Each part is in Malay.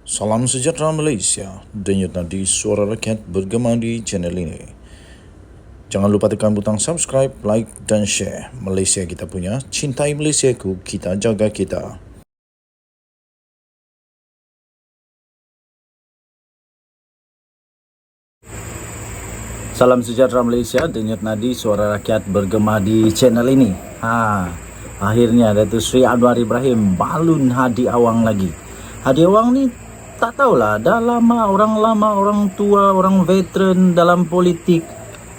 Salam sejahtera Malaysia, denyut nadi suara rakyat bergema di channel ini. Jangan lupa tekan butang subscribe, like dan share. Malaysia kita punya, cintai Malaysiaku, kita jaga kita. Salam sejahtera Malaysia, denyut nadi suara rakyat bergema di channel ini. Akhirnya Datuk Seri Anwar Ibrahim balun Hadi Awang lagi. Hadi Awang ni tak tahulah, dah lama, orang tua, orang veteran dalam politik,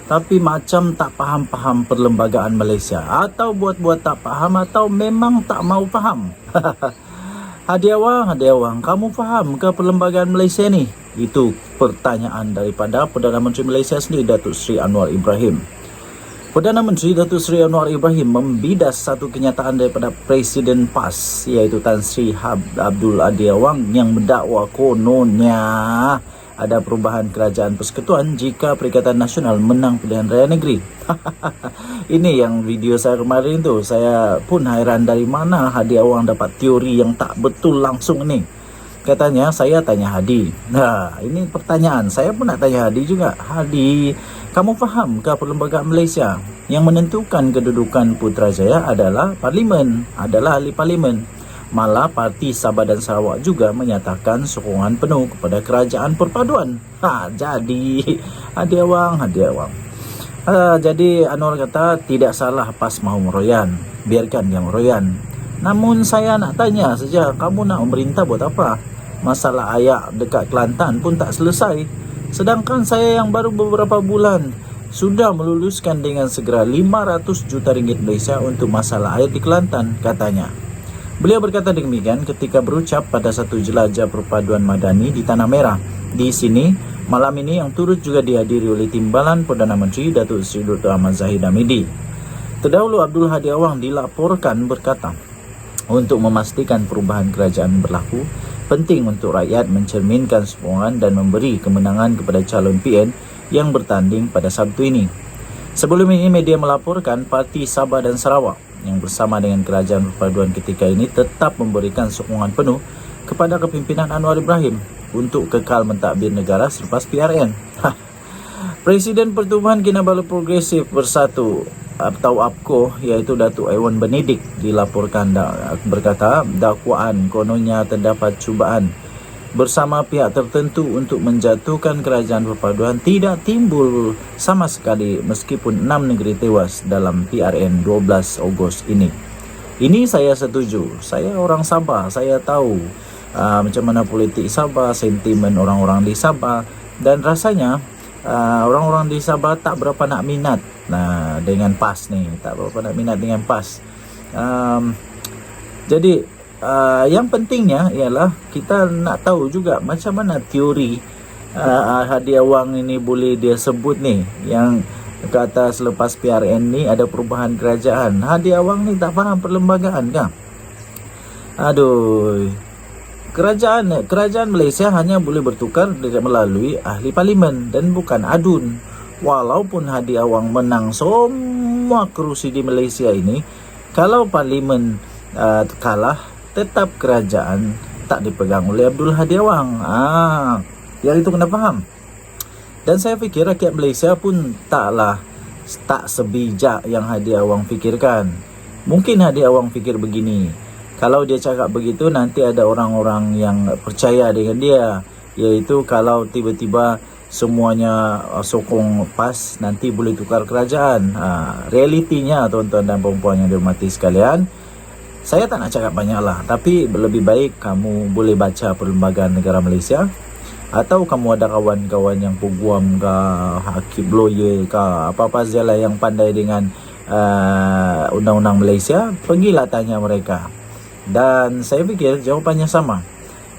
tapi macam tak faham-faham perlembagaan Malaysia, atau buat-buat tak faham, atau memang tak mau faham. Hadi Awang, kamu faham ke perlembagaan Malaysia ni? Itu pertanyaan daripada Perdana Menteri Malaysia sendiri, Datuk Seri Anwar Ibrahim. Perdana Menteri Datuk Seri Anwar Ibrahim membidas satu kenyataan daripada Presiden PAS, iaitu Tan Sri Abdul Hadi Awang, yang mendakwa kononnya ada perubahan kerajaan persekutuan jika Perikatan Nasional menang pilihan raya negeri. Ini yang video saya kemarin tu, saya pun hairan dari mana Hadi Awang dapat teori yang tak betul langsung ni. Katanya, saya tanya Hadi. Nah, ini pertanyaan. Saya pun nak tanya Hadi juga. Hadi, kamu faham ke perlembagaan Malaysia? Yang menentukan kedudukan Putrajaya adalah Parlimen, adalah ahli Parlimen. Malah Parti Sabah dan Sarawak juga menyatakan sokongan penuh kepada kerajaan perpaduan. Jadi Hadi Awang. Jadi Anwar kata tidak salah PAS mahu meroyan. Biarkan yang meroyan. Namun saya nak tanya saja, kamu nak memerintah buat apa? Masalah ayak dekat Kelantan pun tak selesai. Sedangkan saya yang baru beberapa bulan sudah meluluskan dengan segera 500 juta ringgit Malaysia untuk masalah air di Kelantan, katanya. Beliau berkata demikian ketika berucap pada satu jelajah perpaduan madani di Tanah Merah. Di sini, malam ini yang turut juga dihadiri oleh Timbalan Perdana Menteri Datuk Seri Dr. Ahmad Zahid Hamidi. Terdahulu Abdul Hadi Awang dilaporkan berkata, untuk memastikan perubahan kerajaan berlaku, penting untuk rakyat mencerminkan sokongan dan memberi kemenangan kepada calon PN yang bertanding pada Sabtu ini. Sebelum ini, media melaporkan Parti Sabah dan Sarawak yang bersama dengan kerajaan perpaduan ketika ini tetap memberikan sokongan penuh kepada kepimpinan Anwar Ibrahim untuk kekal mentadbir negara selepas PRN. Presiden Pertubuhan Kinabalu Progresif Bersatu atau APKO, iaitu Datuk Aiwan Benidik, dilaporkan berkata dakwaan kononnya terdapat cubaan bersama pihak tertentu untuk menjatuhkan kerajaan perpaduan tidak timbul sama sekali meskipun 6 negeri tewas dalam PRN 12 Ogos ini. Ini saya setuju. Saya orang Sabah, saya tahu macam mana politik Sabah, sentimen orang-orang di Sabah, dan rasanya orang-orang di Sabah tak berapa nak minat dengan PAS ni, tak berapa nak minat dengan PAS. Jadi yang pentingnya ialah kita nak tahu juga macam mana teori Hadi Awang ini boleh dia sebut ni, yang kata selepas PRN ni ada perubahan kerajaan. Hadi Awang ni tak faham perlembagaan kah? Aduh, kerajaan Malaysia hanya boleh bertukar melalui ahli parlimen dan bukan adun. Walaupun Hadi Awang menang semua kerusi di Malaysia ini, kalau parlimen kalah, tetap kerajaan tak dipegang oleh Abdul Hadi Awang. Yang itu kena faham. Dan saya fikir rakyat Malaysia pun tak sebijak yang Hadi Awang fikirkan. Mungkin Hadi Awang fikir begini, kalau dia cakap begitu nanti ada orang-orang yang percaya dengan dia, iaitu kalau tiba-tiba semuanya sokong PAS, nanti boleh tukar kerajaan. Realitinya, tuan-tuan dan puan-puan yang dihormati sekalian, saya tak nak cakap banyak lah, tapi lebih baik kamu boleh baca perlembagaan negara Malaysia, atau kamu ada kawan-kawan yang peguam ke, hakim, lawyer ke, apa-apa sajalah yang pandai dengan undang-undang Malaysia, pergilah tanya mereka. Dan saya fikir jawapannya sama.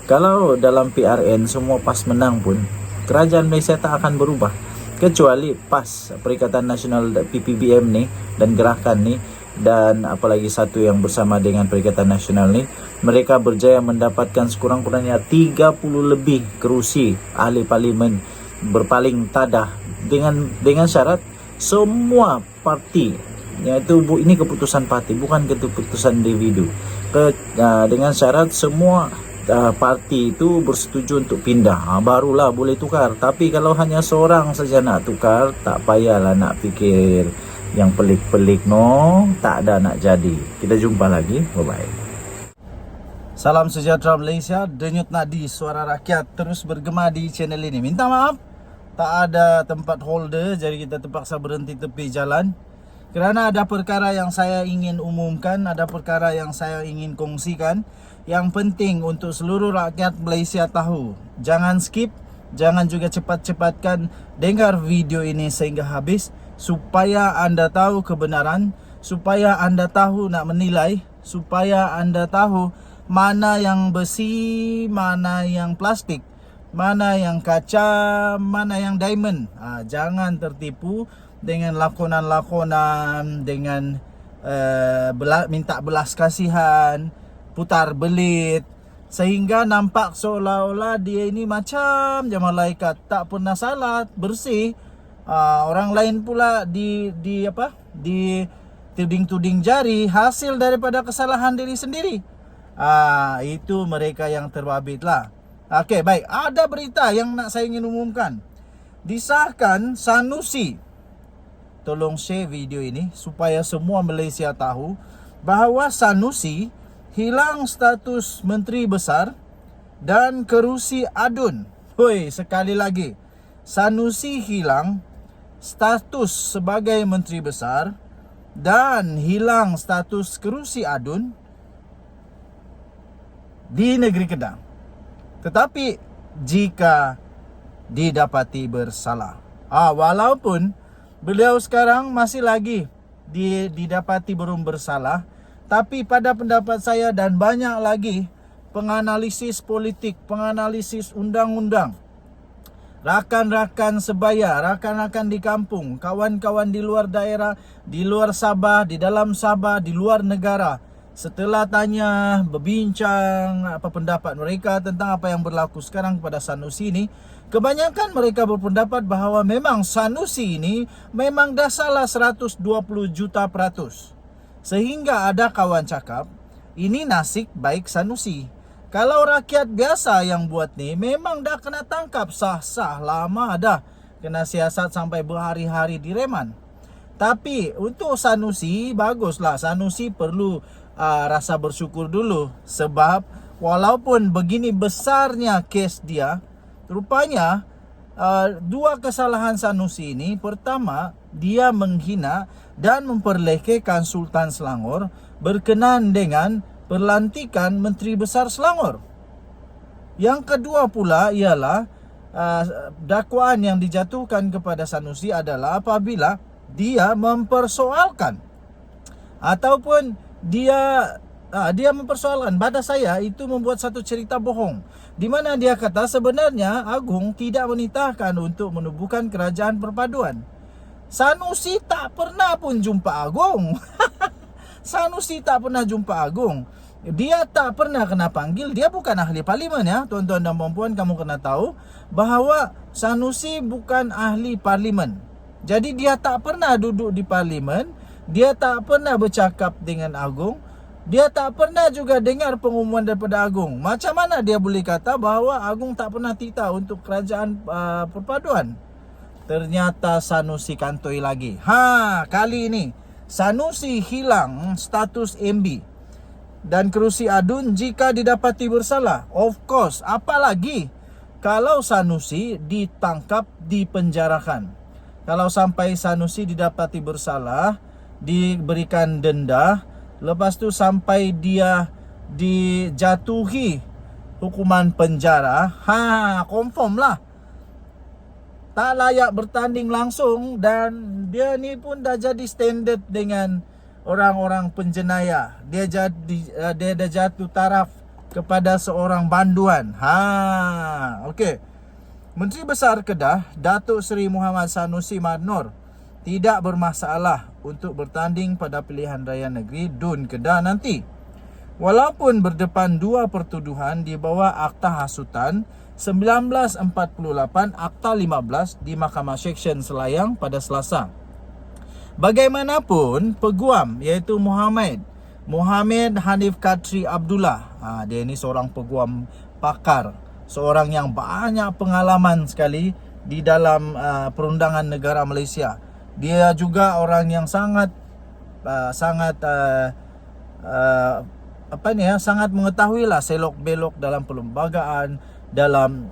Kalau dalam PRN semua PAS menang pun, kerajaan Malaysia tak akan berubah, kecuali PAS, Perikatan Nasional PPBM ni, dan gerakan ni, dan apalagi satu yang bersama dengan Perikatan Nasional ni, mereka berjaya mendapatkan sekurang-kurangnya 30 lebih kerusi ahli parlimen berpaling tadah dengan syarat semua parti, iaitu ini keputusan parti, bukan keputusan individu, dengan syarat semua parti itu bersetuju untuk pindah, barulah boleh tukar. Tapi kalau hanya seorang saja nak tukar, tak payahlah nak fikir yang pelik-pelik, no, tak ada nak jadi. Kita jumpa lagi, bye-bye. Salam sejahtera Malaysia, Denyut Nadi Suara Rakyat terus bergema di channel ini. Minta maaf, tak ada tempat holder, jadi kita terpaksa berhenti tepi jalan. Kerana ada perkara yang saya ingin umumkan, ada perkara yang saya ingin kongsikan. Yang penting untuk seluruh rakyat Malaysia tahu. Jangan skip, jangan juga cepat-cepatkan dengar video ini sehingga habis, supaya anda tahu kebenaran, supaya anda tahu nak menilai, supaya anda tahu mana yang besi, mana yang plastik, mana yang kaca, mana yang diamond. Jangan tertipu dengan lakonan-lakonan, dengan minta belas kasihan, putar belit, sehingga nampak seolah-olah dia ini macam je malaikat, tak pernah salah, bersih. Orang lain pula di tuding-tuding jari hasil daripada kesalahan diri sendiri. Itu mereka yang terbabit lah. Okey, baik. Ada berita yang nak saya ingin umumkan. Disahkan Sanusi. Tolong share video ini supaya semua Malaysia tahu bahawa Sanusi hilang status Menteri Besar dan kerusi adun. Hoi, sekali lagi. Sanusi hilang status sebagai Menteri Besar dan hilang status kerusi adun di negeri Kedah. Tetapi jika didapati bersalah, walaupun beliau sekarang masih lagi didapati belum bersalah, tapi pada pendapat saya dan banyak lagi penganalisis politik, penganalisis undang-undang, rakan-rakan sebaya, rakan-rakan di kampung, kawan-kawan di luar daerah, di luar Sabah, di dalam Sabah, di luar negara, setelah tanya, berbincang apa pendapat mereka tentang apa yang berlaku sekarang kepada Sanusi ini, kebanyakan mereka berpendapat bahawa memang Sanusi ini memang dah salah 120 juta %. Sehingga ada kawan cakap, ini nasib baik Sanusi. Kalau rakyat biasa yang buat ni, memang dah kena tangkap sah-sah lama dah. Kena siasat sampai berhari-hari di reman. Tapi untuk Sanusi, baguslah. Sanusi perlu rasa bersyukur dulu. Sebab walaupun begini besarnya kes dia, rupanya dua kesalahan Sanusi ini. Pertama, dia menghina dan memperlekehkan Sultan Selangor berkenaan dengan pelantikan Menteri Besar Selangor. Yang kedua pula ialah dakwaan yang dijatuhkan kepada Sanusi adalah apabila dia mempersoalkan ataupun dia mempersoalkan, pada saya itu membuat satu cerita bohong, di mana dia kata sebenarnya Agong tidak menitahkan untuk menubuhkan kerajaan perpaduan. Sanusi tak pernah pun jumpa Agong. Sanusi tak pernah jumpa Agong. Dia tak pernah kena panggil. Dia bukan ahli parlimen ya. Tuan-tuan dan puan-puan, kamu kena tahu bahawa Sanusi bukan ahli parlimen. Jadi dia tak pernah duduk di parlimen. Dia tak pernah bercakap dengan Agong. Dia tak pernah juga dengar pengumuman daripada Agong. Macam mana dia boleh kata bahawa Agong tak pernah titah untuk kerajaan perpaduan? Ternyata Sanusi kantoi lagi. Kali ini Sanusi hilang status MB dan kerusi adun jika didapati bersalah. Of course, apalagi kalau Sanusi ditangkap, dipenjarakan. Kalau sampai Sanusi didapati bersalah, diberikan denda, lepas tu sampai dia dijatuhi hukuman penjara, confirm lah tak layak bertanding langsung, dan dia ni pun dah jadi standard dengan orang-orang penjenayah. Dia dah jatuh taraf kepada seorang banduan. Okey. Menteri Besar Kedah, Datuk Seri Muhammad Sanusi Madnor, tidak bermasalah untuk bertanding pada pilihan raya negeri DUN Kedah nanti. Walaupun berdepan dua pertuduhan di bawah Akta Hasutan 1948 Akta 15 di Mahkamah Seksyen Selayang pada Selasa. Bagaimanapun, peguam iaitu Muhammad Muhammad Hanif Katri Abdullah. Dia ini seorang peguam pakar, seorang yang banyak pengalaman sekali di dalam perundangan negara Malaysia. Dia juga orang yang sangat sangat mengetahui lah selok belok dalam perlembagaan, dalam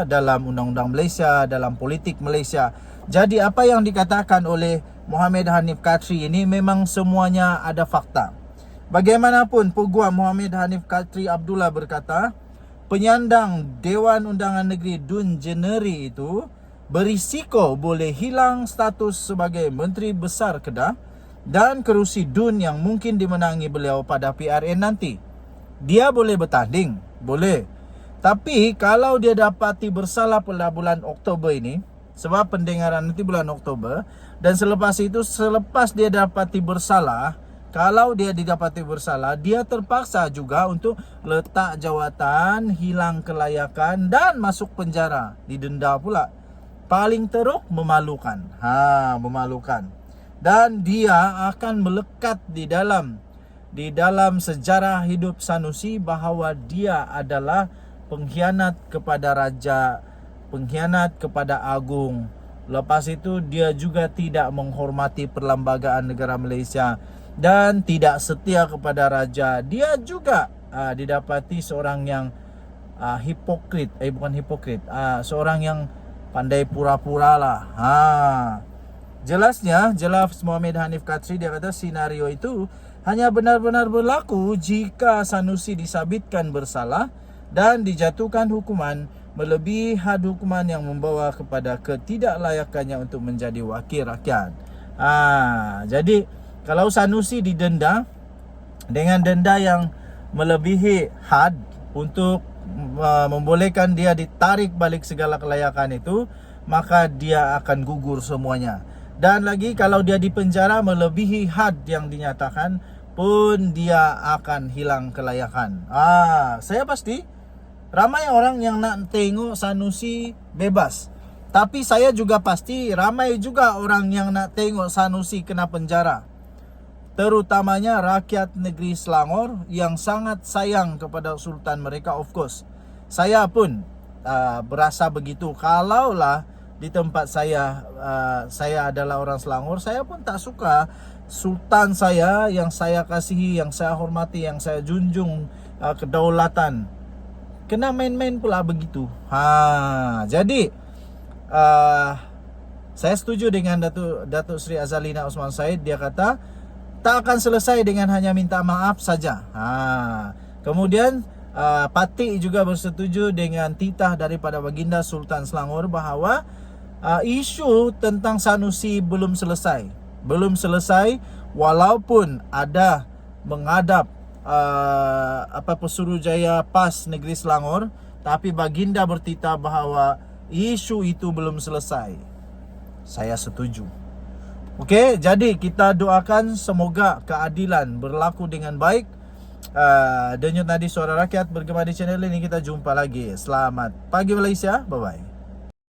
dalam undang-undang Malaysia, dalam politik Malaysia. Jadi apa yang dikatakan oleh Muhammad Hanif Katri ini memang semuanya ada fakta. Bagaimanapun, peguam Muhammad Hanif Katri Abdullah berkata, penyandang Dewan Undangan Negeri Dun Jeneri itu berisiko boleh hilang status sebagai Menteri Besar Kedah dan kerusi Dun yang mungkin dimenangi beliau pada PRN nanti. Dia boleh bertanding, boleh. Tapi kalau dia dapati bersalah pada bulan Oktober ini, sebab pendengaran nanti bulan Oktober, dan selepas itu, selepas dia dapati bersalah, kalau dia didapati bersalah, dia terpaksa juga untuk letak jawatan, hilang kelayakan dan masuk penjara, didenda pula. Paling teruk memalukan. Memalukan. Dan dia akan melekat di dalam sejarah hidup Sanusi bahawa dia adalah pengkhianat kepada raja, pengkhianat kepada agung. Lepas itu dia juga tidak menghormati perlembagaan negara Malaysia dan tidak setia kepada raja. Dia juga didapati seorang yang hipokrit, seorang yang pandai pura-pura lah. Jelas Muhammad Hanif Katri, dia kata senario itu hanya benar-benar berlaku jika Sanusi disabitkan bersalah dan dijatuhkan hukuman melebihi had hukuman yang membawa kepada ketidaklayakannya untuk menjadi wakil rakyat. Jadi kalau Sanusi didenda dengan denda yang melebihi had untuk membolehkan dia ditarik balik segala kelayakan itu, maka dia akan gugur semuanya. Dan lagi kalau dia dipenjara melebihi had yang dinyatakan pun dia akan hilang kelayakan. Saya pasti ramai orang yang nak tengok Sanusi bebas. Tapi saya juga pasti ramai juga orang yang nak tengok Sanusi kena penjara. Terutamanya rakyat negeri Selangor yang sangat sayang kepada sultan mereka, of course. Saya pun berasa begitu. Kalaulah di tempat saya adalah orang Selangor, saya pun tak suka sultan saya yang saya kasihi, yang saya hormati, yang saya junjung kedaulatan kena main-main pula begitu. Jadi saya setuju dengan Datuk Seri Azalina Osman Said. Dia kata tak akan selesai dengan hanya minta maaf saja. Kemudian Patik juga bersetuju dengan titah daripada Baginda Sultan Selangor bahawa isu tentang Sanusi belum selesai. Walaupun ada menghadap Pesuruhjaya PAS Negeri Selangor, tapi Baginda bertitah bahawa isu itu belum selesai. Saya setuju. Okey, jadi kita doakan semoga keadilan berlaku dengan baik. Denyut Nadi Suara Rakyat bergema di channel ini. Kita jumpa lagi. Selamat pagi Malaysia. Bye bye.